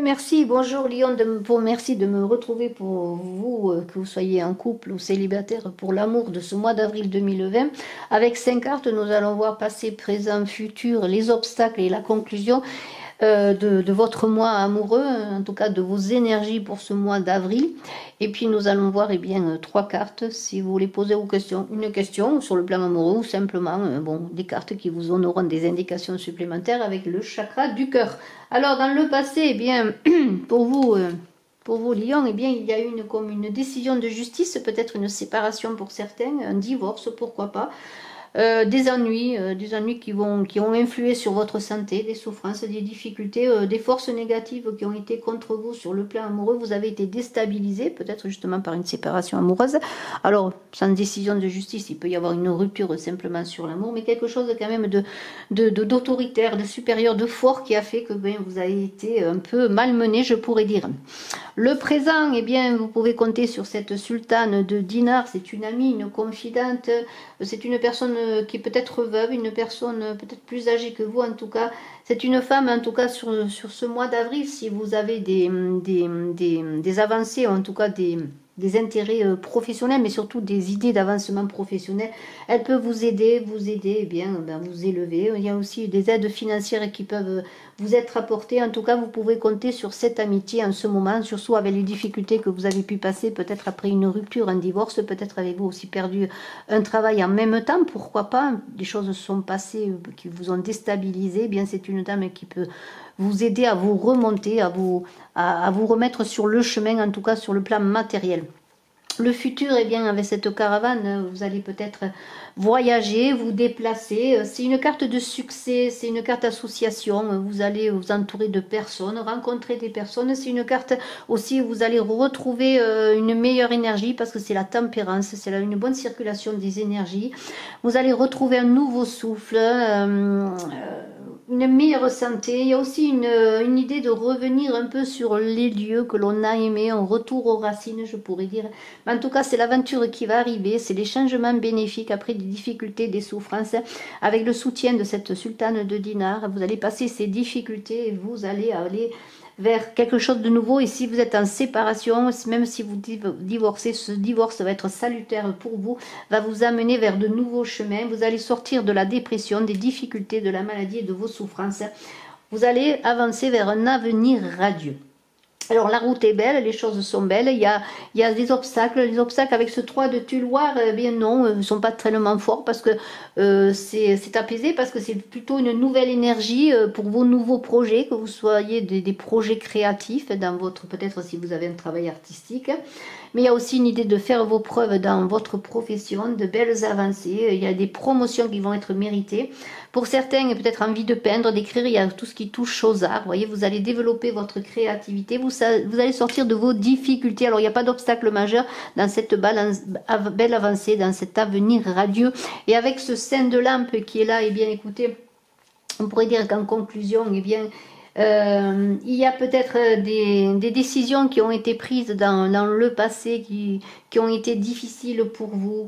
merci. Bonjour Lyon, merci de me retrouver pour vous, que vous soyez en couple ou célibataire, pour l'amour de ce mois d'avril 2020. Avec 5 cartes, nous allons voir passé, présent, futur, les obstacles et la conclusion de votre mois amoureux, en tout cas de vos énergies pour ce mois d'avril. Et puis nous allons voir trois cartes, si vous voulez poser une question sur le plan amoureux ou simplement des cartes qui vous donneront des indications supplémentaires avec le chakra du cœur. Alors dans le passé, pour vous Lion, il y a eu comme une décision de justice, peut-être une séparation pour certains, un divorce, pourquoi pas. Des ennuis qui ont influé sur votre santé, des souffrances, des difficultés, des forces négatives qui ont été contre vous sur le plan amoureux. Vous avez été déstabilisé, peut-être justement par une séparation amoureuse. Alors, sans décision de justice, il peut y avoir une rupture simplement sur l'amour, mais quelque chose quand même d'autoritaire, de supérieur, de fort qui a fait que vous avez été un peu malmené, je pourrais dire. Le présent, vous pouvez compter sur cette sultane de Dinar. C'est une amie, une confidente, c'est une personne qui est peut-être veuve, une personne peut-être plus âgée que vous en tout cas. C'est une femme en tout cas sur ce mois d'avril, si vous avez des avancées, en tout cas des intérêts professionnels, mais surtout des idées d'avancement professionnel. Elle peut vous aider, vous élever. Il y a aussi des aides financières qui peuvent vous être apportées. En tout cas, vous pouvez compter sur cette amitié en ce moment, surtout avec les difficultés que vous avez pu passer, peut-être après une rupture, un divorce, peut-être avez-vous aussi perdu un travail en même temps, pourquoi pas. Des choses sont passées qui vous ont déstabilisé. C'est une dame qui peut vous aider à vous remonter, à vous remettre sur le chemin, en tout cas sur le plan matériel. Le futur, avec cette caravane, vous allez peut-être voyager, vous déplacer. C'est une carte de succès, c'est une carte association. Vous allez vous entourer de personnes, rencontrer des personnes. C'est une carte aussi où vous allez retrouver une meilleure énergie parce que c'est la tempérance, c'est une bonne circulation des énergies. Vous allez retrouver un nouveau souffle, une meilleure santé. Il y a aussi une idée de revenir un peu sur les lieux que l'on a aimés, un retour aux racines, je pourrais dire. Mais en tout cas, c'est l'aventure qui va arriver, c'est les changements bénéfiques après des difficultés, des souffrances. Avec le soutien de cette sultane de Dinar, vous allez passer ces difficultés et vous allez aller vers quelque chose de nouveau. Et si vous êtes en séparation, même si vous divorcez, ce divorce va être salutaire pour vous, va vous amener vers de nouveaux chemins. Vous allez sortir de la dépression, des difficultés, de la maladie et de vos souffrances. Vous avancer vers un avenir radieux. Alors la route est belle, les choses sont belles, il y a des obstacles. Les obstacles avec ce 3 de Tulloir, non, ne sont pas tellement forts parce que c'est apaisé, parce que c'est plutôt une nouvelle énergie pour vos nouveaux projets, que vous soyez des projets créatifs dans votre, peut-être si vous avez un travail artistique. Mais il y a aussi une idée de faire vos preuves dans votre profession, de belles avancées. Il y a des promotions qui vont être méritées. Pour certains, peut-être envie de peindre, d'écrire, il y a tout ce qui touche aux arts. Vous voyez, vous allez développer votre créativité. Vous allez sortir de vos difficultés. Alors, il n'y a pas d'obstacle majeur dans cette belle avancée, dans cet avenir radieux. Et avec ce sein de lampe qui est là, écoutez, on pourrait dire qu'en conclusion, il y a peut-être des décisions qui ont été prises dans le passé qui ont été difficiles pour vous,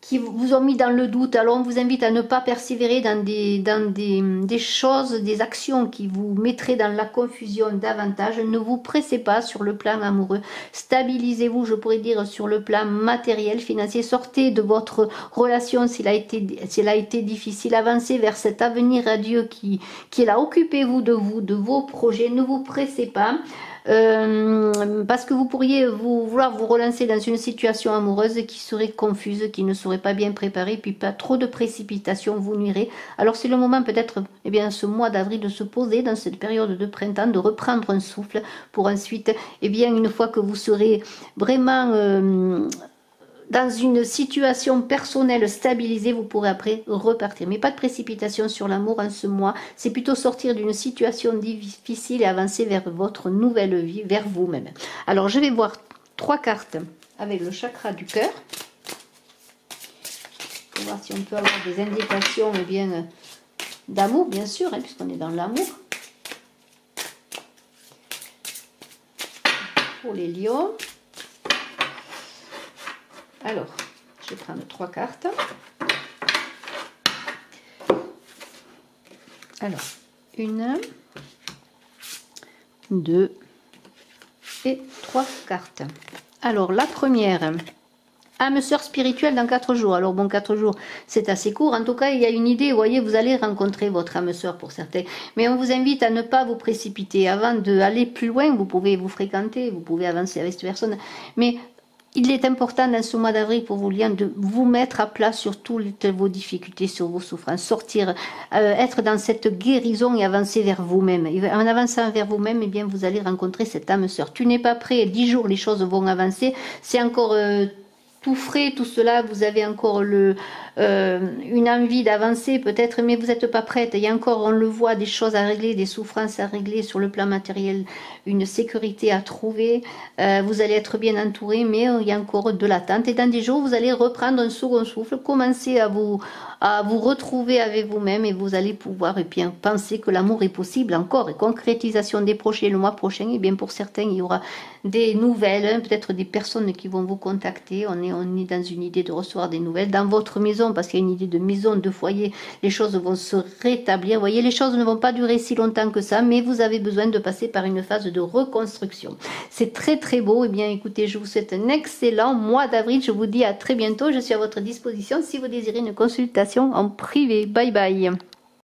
qui vous ont mis dans le doute. Alors on vous invite à ne pas persévérer dans des choses, des actions qui vous mettraient dans la confusion davantage. Ne vous pressez pas sur le plan amoureux. Stabilisez-vous, je pourrais dire, sur le plan matériel, financier. Sortez de votre relation s'il a été difficile. Avancez vers cet avenir radieux qui est là. Occupez-vous, de vos projets. Ne vous pressez pas. Parce que vous pourriez vouloir vous relancer dans une situation amoureuse qui serait confuse, qui ne serait pas bien préparée, puis pas trop de précipitation vous nuirait. Alors c'est le moment peut-être, ce mois d'avril, de se poser dans cette période de printemps, de reprendre un souffle pour ensuite, une fois que vous serez vraiment dans une situation personnelle stabilisée, vous pourrez après repartir. Mais pas de précipitation sur l'amour en ce mois. C'est plutôt sortir d'une situation difficile et avancer vers votre nouvelle vie, vers vous-même. Alors, je vais voir 3 cartes avec le chakra du cœur. Pour voir si on peut avoir des indications d'amour, bien sûr, puisqu'on est dans l'amour. Pour les lions. Alors, je vais prendre 3 cartes. Alors, 1, 2 et 3 cartes. Alors, la première, âme sœur spirituelle dans 4 jours. Alors bon, 4 jours, c'est assez court. En tout cas, il y a une idée. Vous voyez, vous allez rencontrer votre âme sœur pour certains. Mais on vous invite à ne pas vous précipiter. Avant d'aller plus loin, vous pouvez vous fréquenter, vous pouvez avancer avec cette personne. Mais il est important dans ce mois d'avril pour vous liens de vous mettre à plat sur toutes vos difficultés, sur vos souffrances, sortir, être dans cette guérison et avancer vers vous-même. En avançant vers vous-même, eh bien, vous allez rencontrer cette âme sœur. Tu n'es pas prêt, 10 jours, les choses vont avancer. C'est encore tout frais, tout cela, vous avez encore une envie d'avancer peut-être, mais vous n'êtes pas prête. Il y a encore, on le voit, des choses à régler, des souffrances à régler sur le plan matériel, une sécurité à trouver. Vous allez être bien entouré, mais il y a encore de l'attente. Et dans 10 jours, vous allez reprendre un second souffle, commencer à vous retrouver avec vous-même et vous allez pouvoir bien penser que l'amour est possible encore. Et concrétisation des projets le mois prochain, et bien pour certains, il y aura des nouvelles, hein, peut-être des personnes qui vont vous contacter. On est dans une idée de recevoir des nouvelles dans votre maison, parce qu'il y a une idée de maison, de foyer. Les choses vont se rétablir. Vous voyez, les choses ne vont pas durer si longtemps que ça, mais vous avez besoin de passer par une phase de reconstruction. C'est très très beau. Eh bien, écoutez, je vous souhaite un excellent mois d'avril. Je vous dis à très bientôt. Je suis à votre disposition si vous désirez une consultation en privé. Bye bye.